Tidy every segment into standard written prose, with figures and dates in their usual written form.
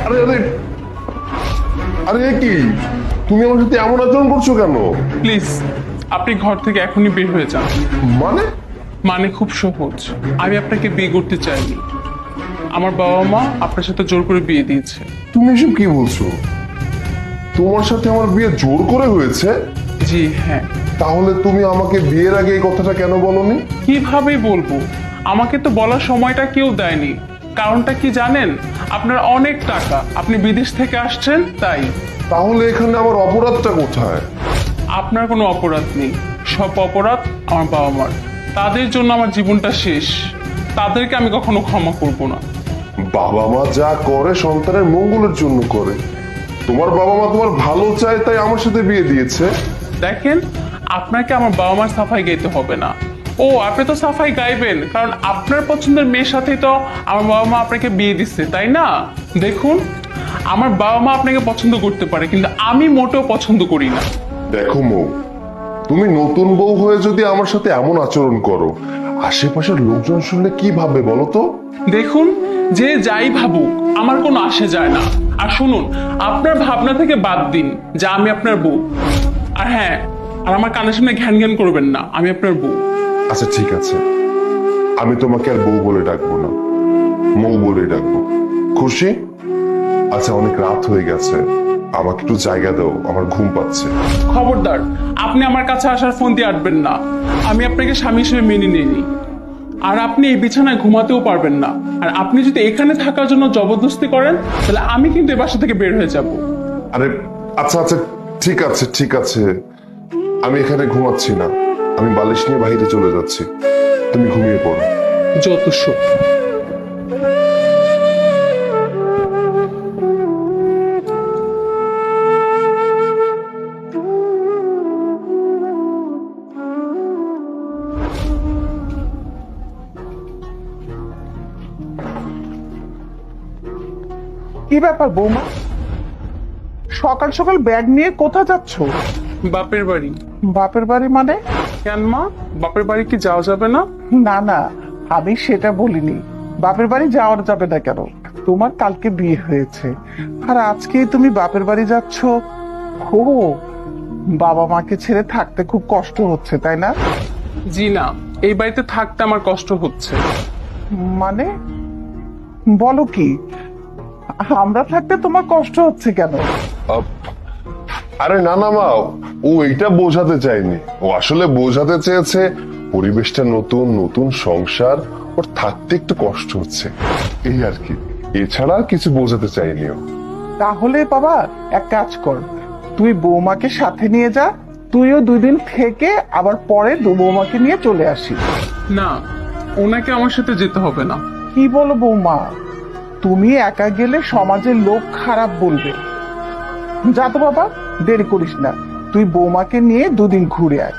আরে আরে আরে কি, তুমি আমার সাথে এমন আচরণ করছো কেন? প্লিজ আপনি ঘর থেকে এখনই বের হয়ে যান। মানে? মানে খুব সহজ, আমি আপনাকে বিয়ে করতে চাইনি। আমার বাবা মা আপনার সাথে জোর করে বিয়ে দিয়েছে। তুমি এসব কি বলছো? তোমার সাথে আমার বিয়ে জোর করে হয়েছে? জি হ্যাঁ। তাহলে তুমি আমাকে বিয়ের আগে এই কথাটা কেন বলনি? কিভাবে বলবো, আমাকে তো বলার সময়টা কেউ দেয়নি। কারণটা কি জানেন? আপনার অনেক টাকা, আপনি বিদেশ থেকে আসছেন তাই। তাহলে এখানে আমার অপরাধটা কোথায়? আপনার কোনো অপরাধ নেই, সব অপরাধ আমার বাবা মার। তাদের জন্য আমার জীবনটা শেষ, তাদেরকে আমি কখনো ক্ষমা করব না। বাবা মা যা করে সন্তানের মঙ্গলের জন্য করে। তোমার বাবা মা তোমার ভালো চায় তাই আমার সাথে বিয়ে দিয়েছে। দেখেন, আপনাকে আমার বাবা মার সাফাই গাইতে হবে না। ও আপনি তো সাফাই গাইবেন, কারণ আপনার পছন্দের মেয়ের সাথেই তো আমার বাবা মা আপনাকে বিয়ে দিচ্ছে, তাই না? দেখুন, আমার বাবা মা আপনাকে পছন্দ করতে পারে, কিন্তু আমি মোটেও পছন্দ করি না। দেখো মৌ, তুমি নতুন বউ হয়ে যদি আমার সাথে এমন আচরণ করো, আশেপাশের লোকজন শুনলে কি ভাববে বলো তো? দেখুন, যে যাই ভাবুক আমার কোনো আসে যায় না। আর শুনুন, আপনার ভাবনা থেকে বাদ দিন যে আমি আপনার বউ। আর হ্যাঁ, আর আমার কানের সামনে ঘ্যান ঘ্যান করবেন না, আমি আপনার বউ। আচ্ছা ঠিক আছে, আমি তোমাকে আর বউ বলে ডাকবো না, মৌ বলে ডাকবো। খুশি? আচ্ছা, অনেক রাত হয়ে গেছে, আমাকে একটু জায়গা দাও, আমার ঘুম পাচ্ছে। খবরদার, আপনি আমার কাছে আসার ফোন দিয়ে আটবেন না। আমি আপনাকে স্বামী হিসেবে মেনে নিইনি। আর আপনি এই বিছানায় ঘুমাতেও পারবেন না। আর আপনি যদি এখানে থাকার জন্য জবরদস্তি করেন, তাহলে আমি কিন্তু এই বাসা থেকে বের হয়ে যাব। আরে আচ্ছা আচ্ছা, ঠিক আছে ঠিক আছে, আমি এখানে ঘুমাচ্ছি না, আমি বালিশ নিয়ে বাইরে চলে যাচ্ছি, তুমি ঘুমিয়ে পড়ো। যত সব। কি ব্যাপার বৌমা, সকাল সকাল ব্যাগ নিয়ে কোথায় যাচ্ছ? বাপের বাড়ি। বাপের বাড়ি মানে? কেন মা, বাপের বাড়ি কি যাওয়া যাবে না? না না, আমি সেটা বলিনি। বাপের বাড়ি যাওয়া যাবে না কেন? তোমার কালকে বিয়ে হয়েছে, আর আজকে তুমি বাপের বাড়ি যাচ্ছ। ও, বাবা মাকে ছেড়ে থাকতে খুব কষ্ট হচ্ছে তাই না? জি না, এই বাড়িতে থাকতে আমার কষ্ট হচ্ছে। মানে বলো কি, আমরা থাকতে তোমার কষ্ট হচ্ছে কেন? আহ, আরে না না মা, ও এইটা বোঝাতে চায়নি, ও আসলে বোঝাতে চেয়েছে পরিবেশটা নতুন, নতুন সংসার, ওর থাকতে একটু কষ্ট হচ্ছে, এই আর কি। এছাড়া আর কিছু বোঝাতে চাইনি ও। তাহলে বাবা এক কাজ কর, তুই বৌমাকে সাথে নিয়ে যা, তুইও 2 দিন থেকে আবার পরে বৌমাকে নিয়ে চলে আসিস। না, ওনাকে আমার সাথে যেতে হবে না। কি বলো বৌমা, তুমি একা গেলে সমাজের লোক খারাপ বলবে। যা তো বাবা, দেরি করিস না, তুই বৌমাকে নিয়ে 2 দিন ঘুরে আয়।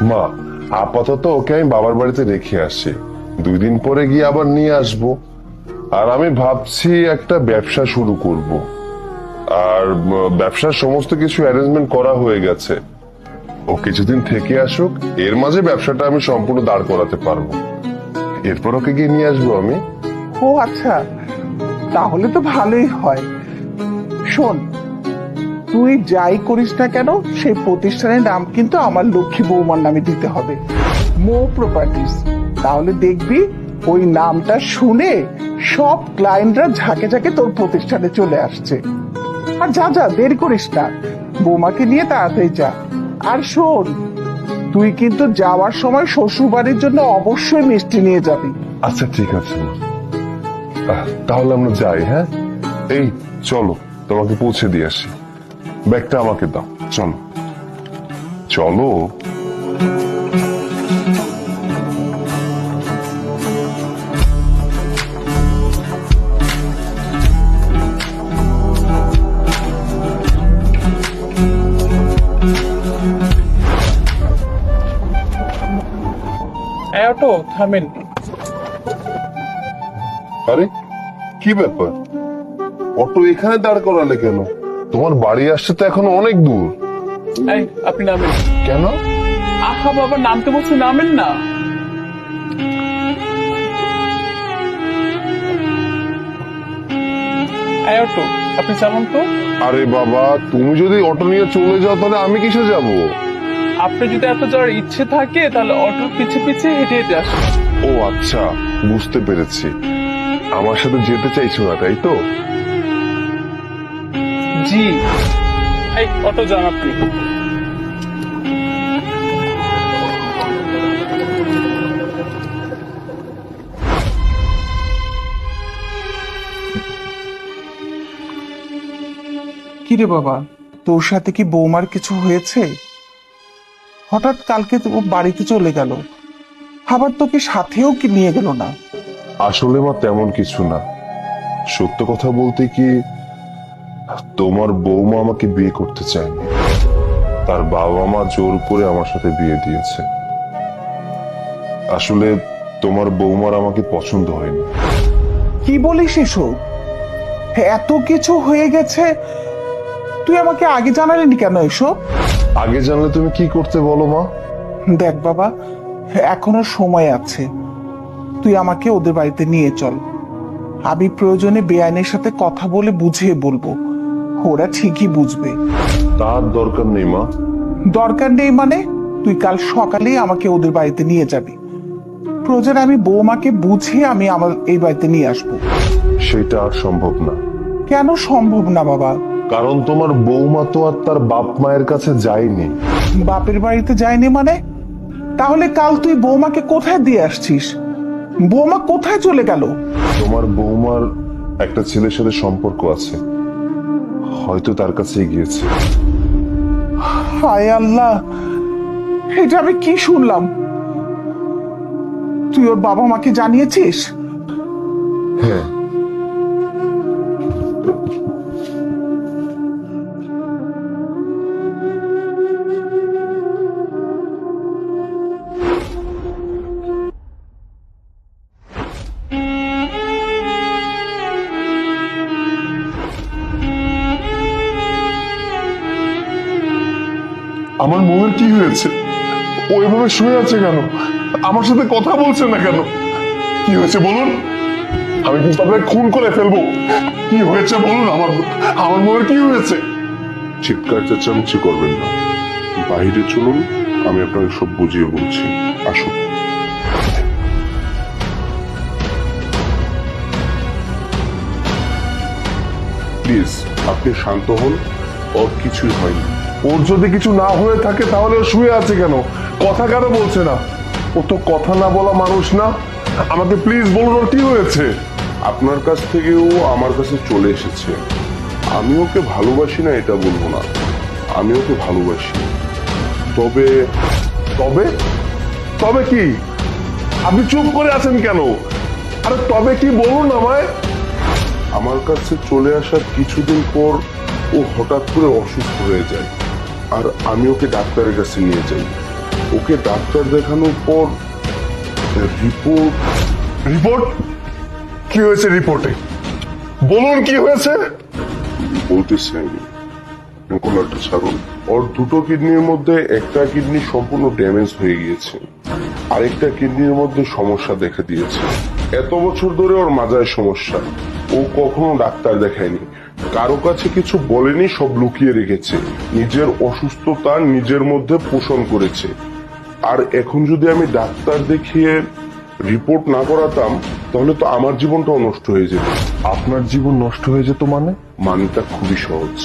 মা, আপাতত ওকে আমি বাবার বাড়িতে রেখে আসি, 2 দিন পরে গিয়ে আবার নিয়ে আসবো। আর আমি ভাবছি একটা ব্যবসা শুরু করব, আর ব্যবসার সমস্ত কিছু অ্যারেঞ্জমেন্ট করা হয়ে গেছে। ও কিছুদিন থেকে আসুক, এর মাঝে ব্যবসাটা আমি সম্পূর্ণ দাঁড় করাতে পারবো, এরপর ওকে গিয়ে নিয়ে আসবো আমি। ও আচ্ছা, তাহলে তো ভালোই হয়। শোন, তুই যাই করিস না কেন, সেই প্রতিষ্ঠানের নাম কিন্তু আমার লক্ষ্মী বৌমার নামে দিতে হবে, মো প্রপার্টিজ। তাহলে দেখবি ওই নামটা শুনে সব ক্লায়েন্টরা ঝাঁকে ঝাঁকে তোর প্রতিষ্ঠানে চলে আসছে। আর যা যা, দেরি করিস না, বৌমাকে নিয়ে তাড়াতাড়ি যা। আর শোন, তুই কিন্তু যাওয়ার সময় শ্বশুর বাড়ির জন্য অবশ্যই মিষ্টি নিয়ে যাবি। আচ্ছা ঠিক আছে মা। তাহলে আমরা যাই। হ্যাঁ, এই চলো, তোমাকে পৌঁছে দিয়ে আসি, ব্যাগটা আমাকে দাও, চলো চলো। এই অটো থামেন। আরে কি ব্যাপার, অটো এখানে দাঁড় করালে কেন? তোমার বাড়ি আসছে তো এখনো অনেক দূর। এই আপনি নামেন। কেন? আহা বাবা, নামতে বলছি, নামেন না। এই অটো। আপনি চালান তো। আরে বাবা, তুমি যদি অটো নিয়ে চলে যাও তাহলে আমি কিসে যাব? আপনি যদি এত যাওয়ার ইচ্ছে থাকে তাহলে অটোর পিছে পিছে হেঁটে হেঁটে আসুন। ও আচ্ছা, বুঝতে পেরেছি। আমার সাথে যেতে চাইছো না, তাই তো? জি। এই অটো যান আপনি। কিরে বাবা, তোর সাথে কি বৌমার কিছু হয়েছে? হঠাৎ কালকে তো ও বাড়িতে চলে গেল, আবার তোকে সাথেও কি নিয়ে গেল না? আসলে মা তেমন কিছু না। সত্য কথা বলতে কি, তোমার বৌমা আমাকে বিয়ে করতে চায়নি। তার বাবা মা জোর করে আমার সাথে বিয়ে দিয়েছে। আসলে তোমার বৌমার আমাকে পছন্দ হয়নি। কি বলিস এসব? এত কিছু হয়ে গেছে, তুই আমাকে আগে জানালিনি কেন এসব? আগে জানলে তুমি কি করতে বলো মা? দেখ বাবা, এখনো সময় আছে, তুই আমাকে ওদের বাড়িতে নিয়ে চল। আমি প্রয়োজনে বেআইনের সাথে কথা বলে বুঝিয়ে বলবো, ওরা ঠিকই বুঝবে। তার দরকার নেই মা। দরকার নেই মানে? তুই কাল সকালেই আমাকে ওদের বাড়িতে নিয়ে যাবি। প্রয়োজনে আমি বৌমাকে বুঝিয়ে আমি আমার এই বাড়িতে নিয়ে আসবো। সেটা আর সম্ভব না। কেন সম্ভব না বাবা? কারণ তোমার বৌমা তো আর তার বাপ মায়ের কাছে যায়নি। বাপের বাড়িতে যায়নি মানে? তাহলে কাল তুই বৌমাকে কোথায় দিয়ে আসছিস? বৌমা কোথায় চলে গেল? তোমার বৌমার একটা ছেলের সাথে সম্পর্ক আছে, হয়তো তার কাছেই গিয়েছে। হায় আল্লাহ, এটা আমি কি শুনলাম? তুই ওর বাবা মাকে জানিয়েছিস? হ্যাঁ। আমার মনের কি হয়েছে? ও এভাবে শুয়ে আছে কেন? আমার সাথে কথা বলছে না কেন? কি হয়েছে বলুন? আমি কিন্তু আপনাকে খুন করে ফেলবো। কি হয়েছে বলুন? আমার আমার মনের কি হয়েছে? চিৎকার চেঁচামেচি করবেন না, বাইরে চলুন, আমি আপনাকে সব বুঝিয়ে বলছি। আসুন। প্লিজ আপনি শান্ত হন, ওর কিছুই হয়নি। ওর যদি কিছু না হয়ে থাকে তাহলে ও শুয়ে আছে কেন? কথা কেন বলছে না? ও তো কথা না বলা মানুষ না। আমাকে প্লিজ বলুন ওর কি হয়েছে? আপনার কাছ থেকে ও আমার কাছে চলে এসেছে। আমি ওকে ভালোবাসি না এটা বলবো না, আমি ওকে ভালোবাসি। তবে তবে তবে কি? আপনি চুপ করে আছেন কেন? আরে তবে কি বলুন আমায়। আমার কাছে চলে আসার কিছুদিন পর ও হঠাৎ করে অসুস্থ হয়ে যায়, আর আমি ওকে ডাক্তারের কাছে নিয়ে যাই। ওকে ডাক্তার দেখানোর পর রিপোর্ট রিপোর্ট কি হয়েছে? রিপোর্টে বলুন কি হয়েছে? বলতেছি আমি, গলাটা ছাড়ুন। ওর দুটো কিডনির মধ্যে একটা কিডনি সম্পূর্ণ ড্যামেজ হয়ে গিয়েছে, আরেকটা কিডনির মধ্যে সমস্যা দেখা দিয়েছে। এত বছর ধরে ওর মাজায় সমস্যা, ও কখনো ডাক্তার দেখায়নি, কারো কাছে কিছু বলেনি, সব লুকিয়ে রেখেছে, নিজের অসুস্থতা নিজের মধ্যে পোষণ করেছে। আর এখন যদি আমি ডাক্তার দেখিয়ে রিপোর্ট না করাতাম তাহলে তো আমার জীবনটাও নষ্ট হয়ে যেত। আপনার জীবন নষ্ট হয়ে যেত মানে? মানেটা খুবই সহজ।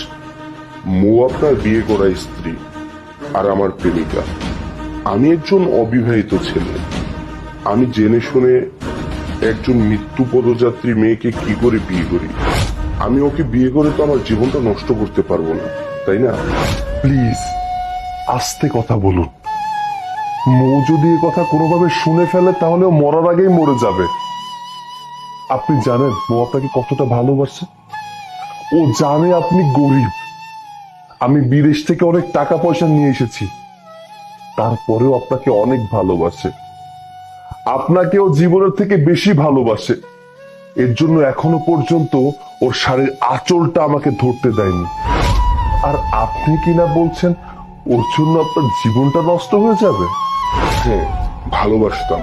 মো আপনার বিয়ে করা স্ত্রী আর আমার প্রেমিকা। আমি একজন অবিবাহিত ছেলে। আমি জেনে শুনে একজন মৃত্যু পদযাত্রী মেয়েকে কি করে বিয়ে করি? আমি ওকে বিয়ে করে তো আমার জীবনটা নষ্ট করতে পারবো না, তাই না? প্লিজ আস্তে কথা বলুন। মো যদি এই কথা কোনোভাবে শুনে ফেলে তাহলে ও মরার আগেই মরে যাবে। আপনি জানেন মো আপনাকে কতটা ভালোবাসে? ও জানে আপনি গরিব। আমি বিদেশ থেকে অনেক টাকা পয়সা নিয়ে এসেছি, তারপরেও আপনাকে অনেক ভালোবাসে। আপনাকেও জীবনের থেকে বেশি ভালোবাসে। এর জন্য এখনো পর্যন্ত ওর শাড়ির আঁচলটা আমাকে ধরতে দেয়নি। আর আপনি কিনা বলছেন ওর জন্য আপনার জীবনটা নষ্ট হয়ে যাবে? হ্যাঁ, ভালোবাসতাম,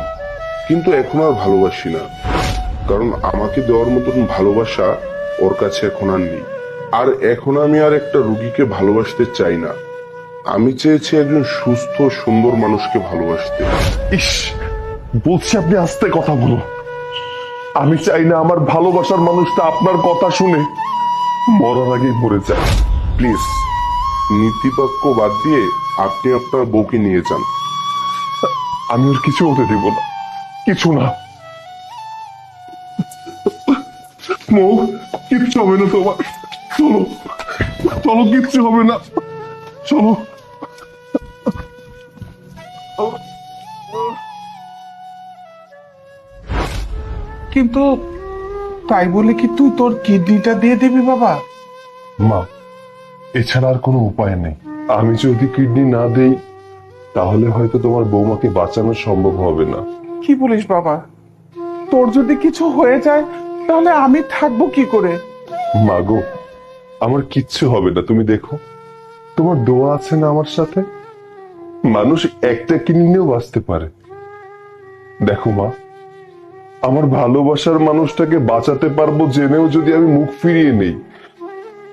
কিন্তু এখন আর ভালোবাসি না, কারণ আমাকে দেওয়ার মতন ভালোবাসা ওর কাছে এখন আর নেই। আর এখন আমি আর একটা রুগীকে ভালোবাসতে চাই না, আমি চেয়েছি একজন সুস্থ সুন্দর মানুষকে ভালোবাসতে। ইস, বলছি আপনি আস্তে কথা বলুন। আমি চাই না আমার ভালোবাসার মানুষটা আপনার কথা শুনে মরার আগেই মরে যায়। প্লিজ নীতিবাক্য বাদ দিয়ে আপনি আপনার বউকে নিয়ে যান। আমি ওর কিছু হতে দেব না, কিছু না। মৌ, কিচ্ছু হবে না তোমার, চলো চলো, কিচ্ছু হবে না, চলো। কিন্তু তাই বলে কি তুই তোর কিডনিটা দিয়ে দিবি বাবা? মা, এছাড়া আর কোনো উপায় নেই। আমি যদি কিডনি না দেই তাহলে হয়তো তোমার বৌমাকে বাঁচানো সম্ভব হবে না। কি বলিস বাবা? তোর যদি কিছু হয়ে যায় তাহলে আমি থাকবো কি করে? মা গো, আমার কিচ্ছু হবে না, তুমি দেখো, তোমার দোয়া আছে না আমার সাথে। মানুষ একটা কিডনি নিয়েও বাঁচতে পারে। দেখো মা, আমার ভালোবাসার মানুষটাকে বাঁচাতে পারবো জেনেও যদি আমি মুখ ফিরিয়ে নেই,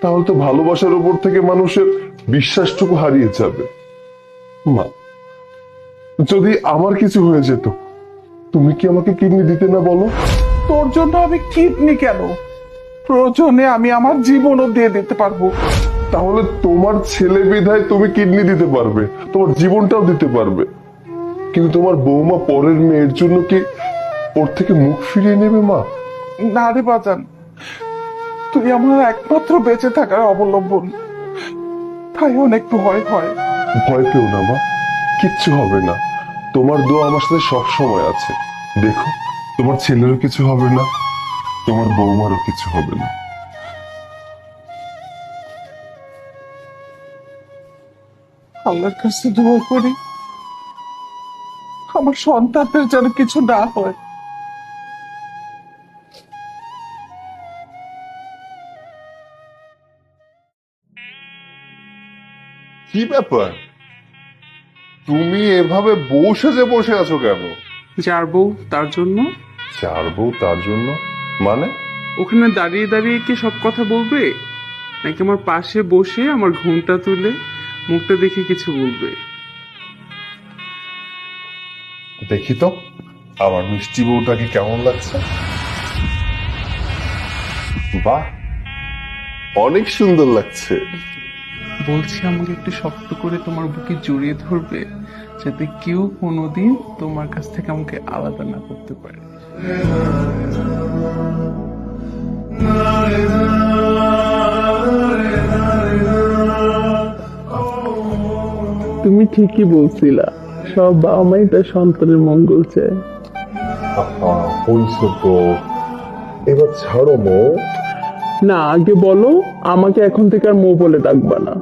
তাহলে তো ভালোবাসার উপর থেকে মানুষের বিশ্বাসটুকু হারিয়ে যাবে। মা, যদি আমার কিছু হয়ে যেত, তুমি কি আমাকে কিডনি দিতে না বলো? তোর জন্য আমি কিডনি কেন, প্রয়োজনে আমি আমার জীবনও দিয়ে দিতে পারবো। তাহলে তোমার ছেলে বিধায় তুমি কিডনি দিতে পারবে, তোমার জীবনটাও দিতে পারবে, কিন্তু তোমার বৌমা পরের মেয়ের জন্য কি ওর থেকে মুখ ফিরিয়ে নেবে? মা, না রে বাজান, তুই আমার একমাত্র বেঁচে থাকার অবলম্বন, তাই অনেক ভয় হয়। ভয় পেও না মা, কিচ্ছু হবে না। তোমার দোয়া আমার সাথে সব সময় আছে। দেখো, তোমার ছেলেরও কিছু হবে না, তোমার বৌমারও কিছু হবে না। আল্লাহর কাছে দোয়া করি আমার সন্তানদের যেন কিছু না হয়। কি ব্যাপার, তুমি এভাবে বউ সেজে বসে আছো কেন? যার বউ তার জন্য। চার বউ তার জন্য মানে? ওখানে দাঁড়িয়ে দাঁড়িয়ে কি সব কথা বলবে, নাকি আমার পাশে বসে আমার ঘুমটা তুলে মুখটা দেখে কিছু বলবে? দেখি তো আমার মিষ্টি বউটাকে কেমন লাগছে। বাহ, অনেক সুন্দর লাগছে। বলছি আমাকে একটু শক্ত করে তোমার বুকে জড়িয়ে ধরবে, যাতে কেউ কোনোদিন তোমার কাছ থেকে আমাকে আলাদা না করতে পারে। তুমি ঠিকই বলছিলা, সব বাবা মাই তার সন্তানের মঙ্গল চায়। হইছে তো, এবার ছাড়ো মো। না, আগে বলো আমাকে এখন থেকে আর মৌ বলে ডাকবা না।